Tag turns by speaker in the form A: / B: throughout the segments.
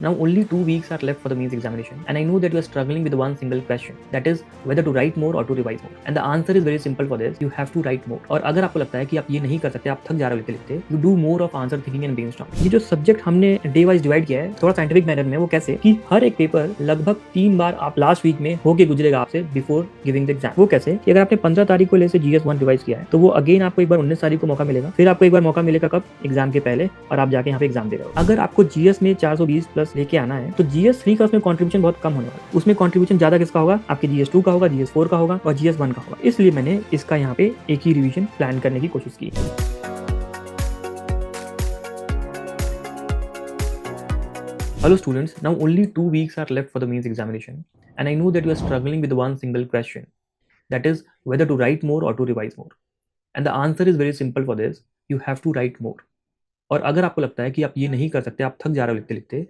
A: Now only 2 weeks are left for the mains examination, and I know that you are struggling with one single question, that is whether to write more or to revise more. And the answer is very simple for this: you have to write more. और अगर आपको लगता है कि आप ये नहीं कर सकते, आप थक जा रहे हो लिखते लिखते, you do more of answer thinking and brainstorming. ये जो सब्जेक्ट हमने डे वाइज डिवाइड किया है थोड़ा साइंटिफिक मैनर में, वो कैसे कि हर एक पेपर लगभग 3 बार आप लास्ट वीक में होके गुजरेगा आपसे बिफोर गिविंग द एग्जाम। वो कैसे कि अगर आपने 15 तारीख को लेसे GS1 रिवाइज किया है तो वो अगेन आपको एक बार 19 तारीख को मौका मिलेगा, फिर आपको एक बार मौका मिलेगा कब, एग्जाम के पहले, और आप जाके यहाँ पे एग्जाम दे रहे हो। अगर आपको GS में 420 प्लस लेके आना है तो GS3 का उसमें कॉन्ट्रीब्यूशन बहुत कम होने वाला है। उसमें कॉन्ट्रीब्यूशन ज्यादा किसका होगा, आपके GS2 का होगा, GS4 का होगा और GS1 का होगा। इसलिए मैंने इसका यहाँ पे एक ही रिवीजन प्लान करने की कोशिश की। Hello students, now only 2 weeks are left for the mains examination, and I know that you are struggling with one single question, that is whether to write more or to revise more. And the answer is very simple for this: you have to write more. और अगर आपको लगता है कि आप ये नहीं कर सकते, आप थक जा रहे हो लिखते लिखते,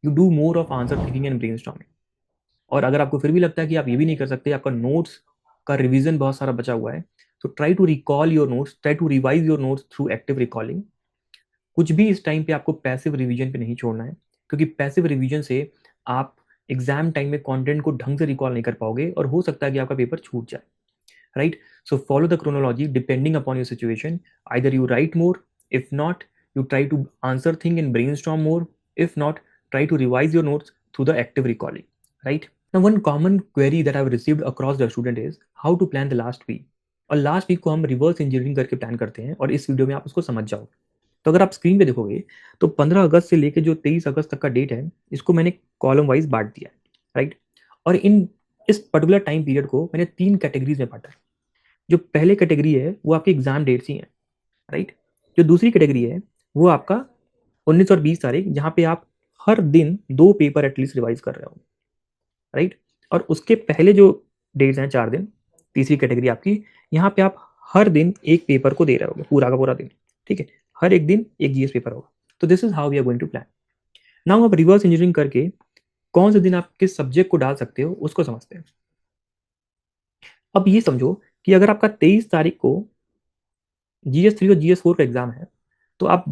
A: you do more of answer thinking and brainstorming. और अगर आपको फिर भी लगता है कि आप ये भी नहीं कर सकते, आपका नोट्स का रिवीजन बहुत सारा बचा हुआ है, तो try to recall your notes, try to revise your notes through active recalling. कुछ भी इस टाइम पे आपको पैसिव रिवीजन पे नहीं छोड़ना है, क्योंकि पैसिव रिवीजन से आप एग्जाम टाइम में कंटेंट को ढंग से रिकॉल नहीं कर पाओगे और हो सकता है कि आपका पेपर छूट जाए, right? So follow the chronology depending upon your situation. Either you right more, if not you try to answer thing and brainstorm more, if not try to revise your notes through the active recalling, right? Now one common query that I've received across the student is how to plan the last week. और last week को हम reverse engineering करके plan करते हैं और इस video में आप उसको समझ जाओ। तो अगर आप स्क्रीन पे देखोगे तो 15 अगस्त से लेके जो 23 अगस्त तक का डेट है, इसको मैंने कॉलम वाइज बांट दिया है, राइट? और इस पर्टिकुलर टाइम पीरियड को मैंने 3 कैटेगरीज में बांटा है। जो पहले कैटेगरी है वो आपकी एग्जाम डेट्स ही है, राइट? जो दूसरी कैटेगरी है वो आपका 19 और 20 तारीख, जहां पे आप हर दिन 2 पेपर एटलीस्ट रिवाइज कर रहे हो, राइट? और उसके पहले जो डेट्स हैं 4 दिन, तीसरी कैटेगरी आपकी, यहाँ पे आप हर दिन एक पेपर को दे रहे होगे, पूरा का पूरा दिन, ठीक है? हर एक दिन एक GS पेपर होगा। तो this is how we are going to plan. Now आप रिवर्स इंजीनियरिंग करके कौन से दिन आप किस सब्जेक्ट को डाल सकते हो उसको समझते हैं। अब ये समझो कि अगर आपका 23 तारीख को GS3 और GS4 का एग्जाम है, तो आप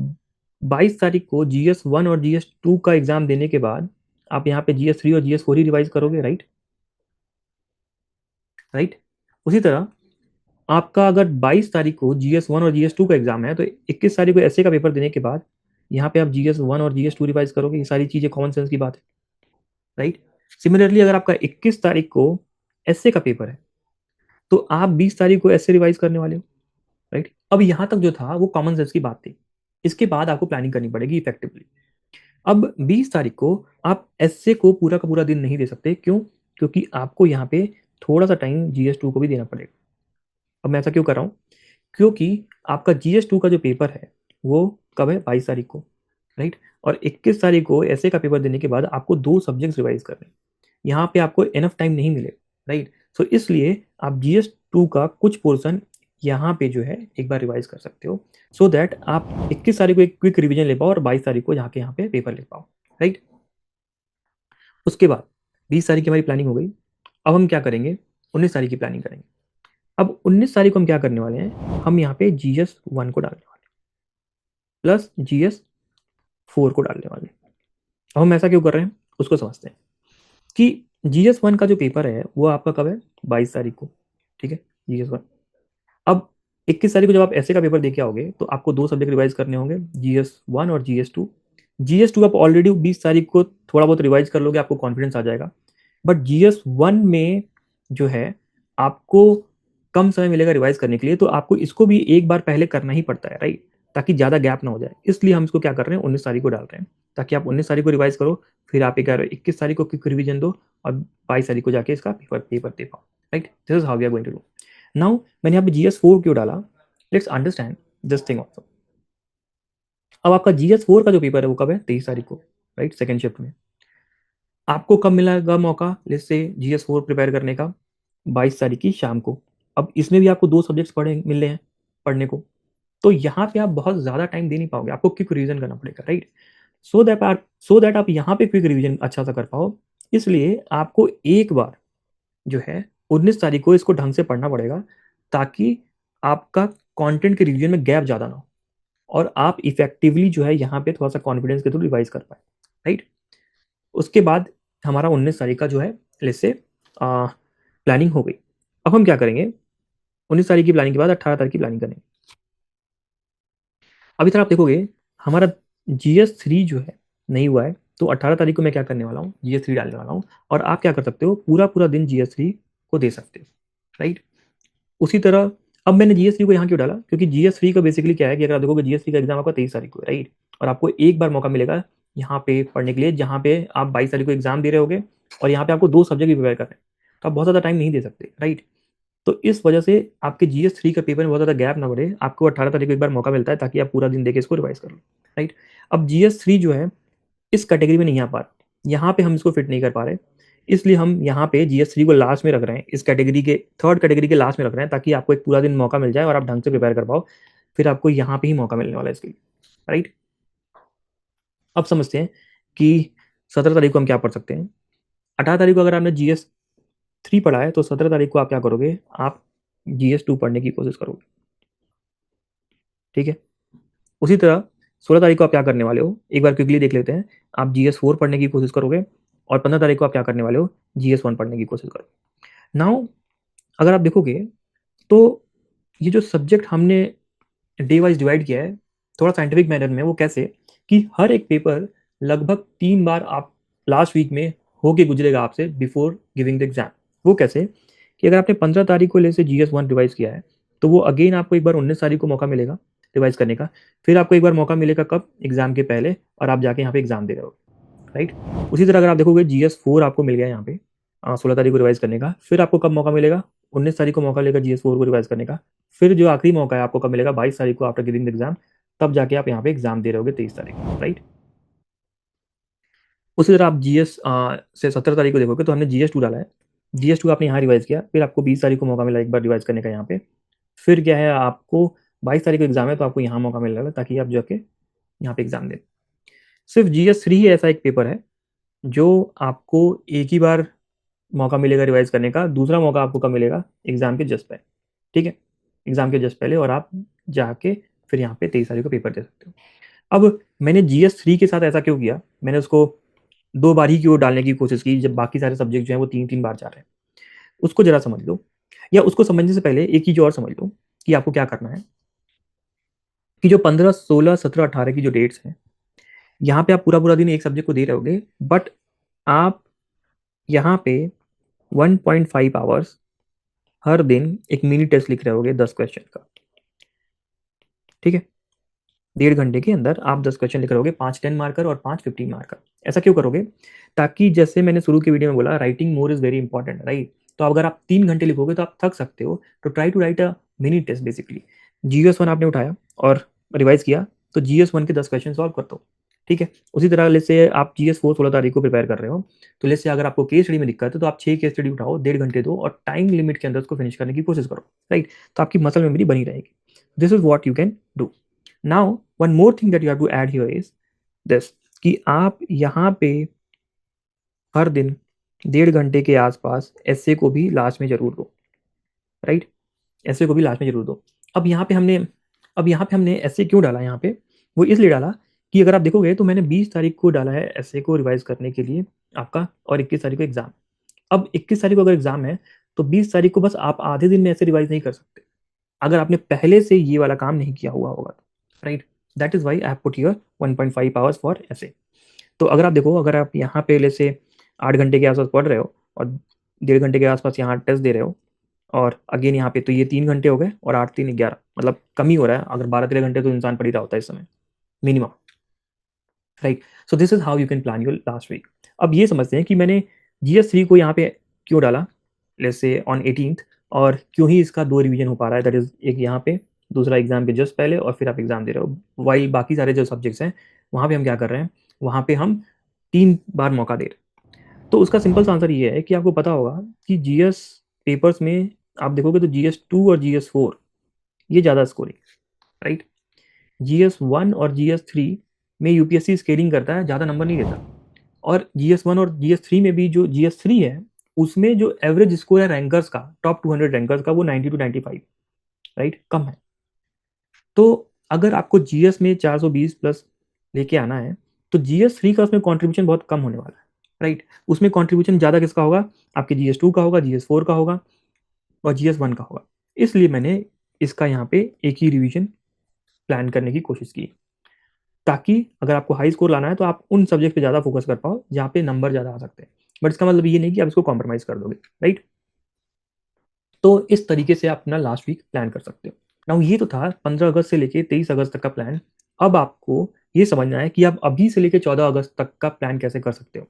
A: 22 तारीख को GS1 और GS2 का एग्जाम देने के बाद आप यहाँ पे GS3 और GS4 ही रिवाइज करोगे, राइट? उसी तरह आपका अगर 22 तारीख को GS1 और GS2 का एग्जाम है तो 21 तारीख को ऐसे का पेपर देने के बाद यहाँ पे आप GS1 और GS2 रिवाइज करोगे। ये सारी चीजें कॉमन सेंस की बात है, राइट? सिमिलरली अगर आपका 21 तारीख को ऐसे का पेपर है तो आप 20 तारीख को ऐसे रिवाइज करने वाले हो, राइट? अब यहां तक जो था वो कॉमन सेंस की बात थी। इसके बाद आपको प्लानिंग करनी पड़ेगी इफेक्टिवली। अब 20 तारीख को आप ऐसे को पूरा का पूरा दिन नहीं दे सकते, क्यों? क्योंकि आपको यहाँ पे थोड़ा सा टाइम GS2 को भी देना पड़ेगा। अब मैं ऐसा क्यों कर रहा हूँ? क्योंकि आपका GS2 का जो पेपर है वो कब है, 22 तारीख को, राइट? और 21 तारीख को ऐसे का पेपर देने के बाद आपको 2 सब्जेक्ट्स रिवाइज करने हैं। यहाँ पे आपको इनफ टाइम नहीं मिलेगा, राइट? सो इसलिए आप GS2 का कुछ पोर्शन यहाँ पे जो है एक बार रिवाइज कर सकते हो, सो दैट आप 21 तारीख को एक क्विक रिवीजन ले पाओ और 22 तारीख को जाके यहाँ पे पेपर ले पाओ, राइट? उसके बाद 20 तारीख की हमारी प्लानिंग हो गई। अब हम क्या करेंगे, 19 तारीख की प्लानिंग करेंगे। अब 19 तारीख को हम क्या करने वाले हैं, हम यहाँ पे GS1 को डालने वाले प्लस GS4 को डालने वाले। अब हम ऐसा क्यों कर रहे हैं उसको समझते हैं कि GS1 का जो पेपर है वो आपका कब है, 22 तारीख को, ठीक है? GS1। अब 21 तारीख को जब आप ऐसे का पेपर दे के आओगे तो आपको 2 सब्जेक्ट रिवाइज करने होंगे, GS1 और GS2। GS2 आप ऑलरेडी 20 तारीख को थोड़ा बहुत रिवाइज कर लोगे, आपको कॉन्फिडेंस आ जाएगा। बट GS1 में जो है आपको कम समय मिलेगा रिवाइज करने के लिए, तो आपको इसको भी एक बार पहले करना ही पड़ता है, राइट? ताकि ज़्यादा गैप ना हो जाए। इसलिए हम इसको क्या कर रहे हैं, 19 तारीख को डाल रहे हैं, ताकि आप 19 तारीख को रिवाइज करो, फिर आप 21 तारीख को क्विक रिवीजन दो और 22 तारीख को जाके इसका पेपर दे पाओ, right? This is how we are going to do. Now मैंने यहाँ पे GS4 क्यों डाला, let's understand this thing also. अब आपका GS4 का जो पेपर है वो कब है, 23 तारीख को, राइट? सेकेंड शिफ्ट में। आपको कब मिलेगा मौका लेट्स से GS4 प्रिपेयर करने का, 22 तारीख की शाम को। अब इसमें भी आपको 2 सब्जेक्ट्स पढ़े मिल रहे हैं पढ़ने को, तो यहाँ पे आप बहुत ज़्यादा टाइम दे नहीं पाओगे, आपको क्विक रिवीजन करना पड़ेगा, राइट? सो दैट आप यहाँ पे क्विक रिवीजन अच्छा सा कर पाओ, इसलिए आपको एक बार जो है 19 तारीख को इसको ढंग से पढ़ना पड़ेगा, ताकि आपका कंटेंट के रिवीजन में गैप ज़्यादा ना हो और आप इफेक्टिवली जो है यहाँ पे थोड़ा सा कॉन्फिडेंस के थ्रू रिवाइज कर पाए, राइट? उसके बाद हमारा 19 तारीख का जो है लेट्स से प्लानिंग हो गई। अब हम क्या करेंगे, 19 तारीख की प्लानिंग के बाद 18 तारीख की प्लानिंग करेंगे। अभी तक आप देखोगे हमारा GS3 जो है नहीं हुआ है, तो 18 तारीख को मैं क्या करने वाला हूँ, GS3 डालने वाला हूँ। और आप क्या कर सकते हो, पूरा पूरा दिन GS3 को दे सकते हो, राइट। उसी तरह अब मैंने GS3 को यहाँ क्यों डाला, क्योंकि GS3 का बेसिकली क्या है कि अगर आप देखोगे GS3 का एग्जाम आपका 23 तारीख को है, राइट। और आपको एक बार मौका मिलेगा यहाँ पे पढ़ने के लिए, जहाँ पे आप 22 तारीख को एग्जाम दे रहे होगे और यहाँ पे आपको 2 सब्जेक्ट भी प्रिपेयर कर रहे हैं, तो आप बहुत ज़्यादा टाइम नहीं दे सकते, राइट। तो इस वजह से आपके GS3 का पेपर में बहुत ज़्यादा गैप ना बढ़े, आपको 18 तारीख को एक बार मौका मिलता है ताकि आप पूरा दिन देके इसको रिवाइज कर लो, राइट। अब GS3 जो है इस कैटेगरी में नहीं आ पा रहा, यहाँ पे हम इसको फिट नहीं कर पा रहे, इसलिए हम यहाँ पे GS3 को लास्ट में रख रहे हैं, इस कैटेगरी के थर्ड कैटेगरी के लास्ट में रख रहे हैं, ताकि आपको एक पूरा दिन मौका मिल जाए और आप ढंग से प्रिपेयर कर पाओ, फिर आपको यहाँ पे ही मौका मिलने वाला है इसके लिए, राइट। अब समझते हैं कि 17 तारीख को हम क्या पढ़ सकते हैं। 18 तारीख को अगर आपने GS3 पढ़ा है, तो 17 तारीख को आप क्या करोगे, आप GS2 पढ़ने की कोशिश करोगे, ठीक है। उसी तरह 16 तारीख को आप क्या करने वाले हो, एक बार क्विकली देख लेते हैं। आप GS4 पढ़ने की कोशिश करोगे और 15 तारीख को आप क्या करने वाले हो, GS1 पढ़ने की कोशिश करोगे। नाउ अगर आप देखोगे तो ये जो सब्जेक्ट हमने डे वाइज डिवाइड किया है थोड़ा साइंटिफिक मैनर में, वो कैसे कि हर एक पेपर लगभग 3 बार आप लास्ट वीक में होके गुजरेगा आपसे बिफोर गिविंग द एग्जाम। वो कैसे कि अगर आपने 15 तारीख को ले से GS1 रिवाइज किया है, तो वो अगेन आपको एक बार 19 तारीख को मौका मिलेगा रिवाइज करने का, फिर आपको एक बार मौका मिलेगा कब, एग्जाम के पहले, और आप जाके यहाँ पे एग्जाम दे रहे हो, राइट। उसी तरह अगर आप देखोगे GS4 आपको मिल गया यहाँ पे 16 तारीख को रिवाइज करने का, फिर आपको कब मौका मिलेगा, 19 तारीख को मौका मिलेगा GS4 को रिवाइज करने का, फिर जो आखिरी मौका है आपको कब मिलेगा, 22 तारीख को आफ्टर गिविंग द एग्जाम, तब जाके आप यहाँ पे एग्जाम दे रहे होगे 23 तारीख को, राइट। उसी तरह आप GS से 17 तारीख को देखोगे तो हमने GS2 डाला है, GS2 आपने यहाँ रिवाइज किया, फिर आपको 20 तारीख को मौका मिला एक बार रिवाइज करने का यहाँ पे, फिर क्या है आपको 22 तारीख को एग्जाम है, तो आपको यहाँ मौका मिल रहा है ताकि आप जाके यहाँ पे एग्जाम दें। सिर्फ GS3 ही ऐसा एक पेपर है जो आपको एक ही बार मौका मिलेगा रिवाइज करने का, दूसरा मौका आपको कब मिलेगा, एग्जाम के जस्ट पहले, ठीक है, एग्जाम के जस्ट पहले, और आप जाके फिर यहाँ पे 23 तारीख को पेपर दे सकते हो। अब मैंने GS3 के साथ ऐसा क्यों किया, मैंने उसको 2 बार ही क्यों डालने की कोशिश की, जब बाकी सारे सब्जेक्ट जो है वो 3-3 बार जा रहे हैं। उसको जरा समझ लो, या उसको समझने से पहले एक चीज और समझ लो कि आपको क्या करना है, कि जो 15, 16, 17, 18 की जो डेट्स हैं, यहाँ पे आप पूरा पूरा दिन एक सब्जेक्ट को दे रहे होगे, बट आप यहाँ पे 1.5 आवर्स हर दिन एक मिनी टेस्ट लिख रहे होगे 10 क्वेश्चन का, ठीक है। 1.5 घंटे के अंदर आप 10 क्वेश्चन लिख रहे होगे, 5 10 मार्कर और 5 15 मार्कर। ऐसा क्यों करोगे, ताकि जैसे मैंने शुरू की वीडियो में बोला, writing more is very important, right. तो अगर आप 3 घंटे लिखोगे तो आप थक सकते हो, तो try to write a mini test basically. GS1 आपने उठाया और रिवाइज किया, तो GS1 के 10 क्वेश्चन सॉल्व कर दो, ठीक है। उसी तरह लेट्स से आप GS4 16 तारीख को प्रिपेयर कर रहे हो, तो लेट्स से अगर आपको केस स्टडी में दिक्कत है, तो आप 6 केस स्टडी उठाओ, 1.5 घंटे दो और टाइम लिमिट के अंदर उसको फिनिश करने की कोशिश करो, राइट। तो आपकी मसल मेमोरी बनी रहेगी। This is what you can do. Now one more thing that you have to add here is this, कि आप यहाँ पे हर दिन 1.5 घंटे के आसपास ऐसे को भी लास्ट में जरूर दो, राइट। ऐसे को भी लास्ट में जरूर दो। अब यहाँ पे हमने अब यहाँ पे हमने ऐसे क्यों डाला, यहाँ पे वो इसलिए डाला कि अगर आप देखोगे तो मैंने 20 तारीख को डाला है ऐसे को रिवाइज करने के लिए आपका, और 21 तारीख को एग्जाम। अब 21 तारीख को अगर एग्जाम है, तो 20 तारीख को बस आप आधे दिन में ऐसे रिवाइज नहीं कर सकते, अगर आपने पहले से ये वाला काम नहीं किया हुआ होगा, right. That is why I have put here 1.5 hours for ऐसे। तो अगर आप देखो, अगर आप यहाँ पे ले से 8 घंटे के आसपास पढ़ रहे हो और 1.5 घंटे के आसपास यहाँ टेस्ट दे रहे हो, और अगेन यहाँ पे तो ये 3 घंटे हो गए, और 8 3 11, मतलब कम ही हो रहा है, अगर 12-13 घंटे तो इंसान पढ़ ही रहा होता है इस समय minimum, right. So this is how you can plan your last week. अब ये समझते हैं कि मैंने GS3 को यहाँ पे क्यों डाला लेट्स से ऑन 18th, और क्यों ही इसका 2 रिवीजन हो पा रहा है, दैट इज एक यहाँ पे, दूसरा एग्जाम के जस्ट पहले, और फिर आप एग्जाम दे रहे हो, वाइल बाकी सारे जो सब्जेक्ट्स हैं वहाँ पे हम क्या कर रहे हैं, वहाँ पे हम 3 बार मौका दे रहे हैं। तो उसका सिंपल सा आंसर ये है कि आपको पता होगा कि GS पेपर्स में आप देखोगे तो GS2 और GS4 ये ज़्यादा स्कोरिंग, राइट। GS1 और GS3 में UPSC स्केलिंग करता है, ज़्यादा नंबर नहीं देता, और GS1 और GS3 में भी जो GS3 है उसमें जो एवरेज स्कोर है रैंकर्स का, टॉप 200 रैंकर्स का, वो 90 to 95, राइट, कम है। तो अगर आपको GS में 420 प्लस लेके आना है, तो GS3 का उसमें कॉन्ट्रीब्यूशन बहुत कम होने वाला है, राइट। उसमें कॉन्ट्रीब्यूशन ज़्यादा किसका होगा, आपके GS2 का होगा, GS4 का होगा और GS1 का होगा। इसलिए मैंने इसका यहाँ पे एक ही रिवीजन प्लान करने की कोशिश की, ताकि अगर आपको हाई स्कोर लाना है तो आप उन सब्जेक्ट पे ज़्यादा फोकस कर पाओ जहाँ पे नंबर ज़्यादा आ सकते हैं। बट इसका मतलब ये नहीं कि आप इसको कॉम्प्रोमाइज़ कर दोगे, राइट। तो इस तरीके से आप अपना लास्ट वीक प्लान कर सकते हो। नाउ ये तो था 15 अगस्त से लेके 23 अगस्त तक का प्लान। अब आपको ये समझना है कि आप अभी से लेके 14 अगस्त तक का प्लान कैसे कर सकते हो।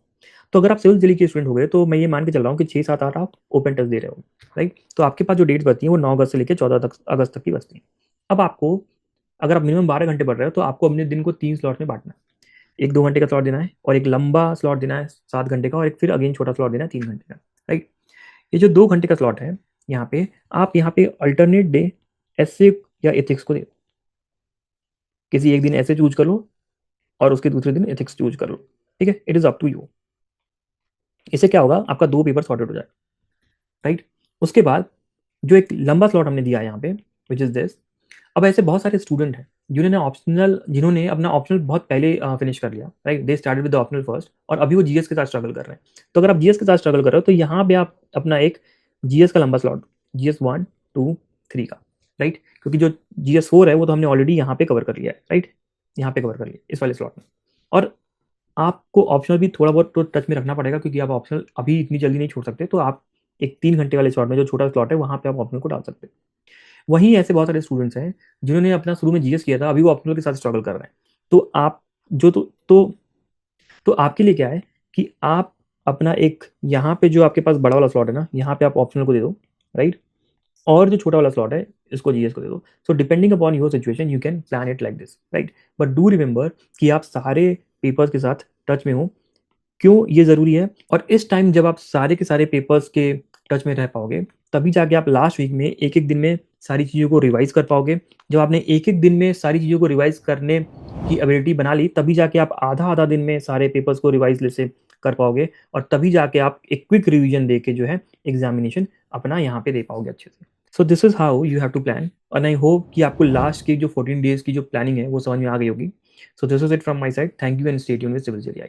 A: तो अगर आप सिविल दिल्ली के स्टूडेंट हो गए तो मैं ये मान के चल रहा हूँ कि 6, 7, 8 आप ओपन टेस्ट दे रहे हो, राइट। तो आपके पास जो डेट्स बचती हैं वो 9 अगस्त से लेकर 14 अगस्त तक की बचती हैं। अब आपको, अगर आप मिनिमम 12 घंटे पढ़ रहे हो तो आपको अपने दिन को 3 स्लॉट में बांटना है। एक 2 घंटे का स्लॉट देना है और एक लंबा स्लॉट देना है 7 घंटे का, और एक फिर अगेन छोटा स्लॉट देना है 3 घंटे का, राइट। ये जो 2 घंटे का स्लॉट है यहाँ पे, आप यहाँ पे अल्टरनेट डे एसे या एथिक्स को दे, किसी एक दिन ऐसे चूज कर लो और उसके दूसरे दिन एथिक्स चूज कर लो, ठीक है। It is up to you. इससे क्या होगा, आपका 2 पेपर सॉर्टेड हो जाएगा, राइट। उसके बाद जो एक लंबा स्लॉट हमने दिया है यहाँ पे, विच इज दिस। अब ऐसे बहुत सारे स्टूडेंट हैं जिन्होंने अपना ऑप्शनल बहुत पहले फिनिश कर लिया, right. They started with the optional first और अभी वो जीएस के साथ स्ट्रगल कर रहे हैं। तो अगर आप जीएस के साथ स्ट्रगल कर रहे हो तो यहाँ पे आप अपना एक जीएस का लंबा स्लॉट, GS1, 2, 3 का, राइट। क्योंकि जो GS4 है वो तो हमने ऑलरेडी यहाँ पे कवर कर लिया है, राइट। यहाँ पे कवर कर लिया इस वाले स्लॉट में। और आपको ऑप्शनल भी थोड़ा बहुत तो टच में रखना पड़ेगा, क्योंकि आप ऑप्शनल अभी इतनी जल्दी नहीं छोड़ सकते। तो आप एक 3 घंटे वाले स्लॉट में, जो छोटा स्लॉट है, वहाँ पे आप ऑप्शनल को डाल सकते हैं। वहीं ऐसे बहुत सारे स्टूडेंट्स हैं जिन्होंने अपना शुरू में जीएस किया था, अभी वो ऑप्शनल के साथ स्ट्रगल कर रहे हैं। तो आप जो तो आपके लिए क्या है कि आप अपना एक यहाँ पे जो आपके पास बड़ा वाला स्लॉट है ना, यहाँ पे आप ऑप्शनल को दे दो, राइट। और जो छोटा वाला स्लॉट है इसको जीएस को दे दो। So depending upon your situation you can plan it like this, right. But do remember कि आप सारे पेपर्स के साथ टच में हो। क्यों ये ज़रूरी है, और इस टाइम जब आप सारे के सारे पेपर्स के टच में रह पाओगे, तभी जाके आप लास्ट वीक में एक एक दिन में सारी चीज़ों को रिवाइज कर पाओगे। जब आपने एक एक दिन में सारी चीज़ों को रिवाइज करने की एबिलिटी बना ली, तभी जाके आप आधा आधा दिन में सारे पेपर्स को रिवाइज से कर पाओगे, और तभी जाके आप एक क्विक रिवीजन दे के जो है एग्जामिनेशन अपना यहाँ पे दे पाओगे अच्छे से। So this is how you have to plan, और आई होप कि आपको लास्ट की जो 14 डेज की जो प्लानिंग है वो समझ में आ गई होगी। So this is it from my side. Thank you and stay tuned with civil जरिया।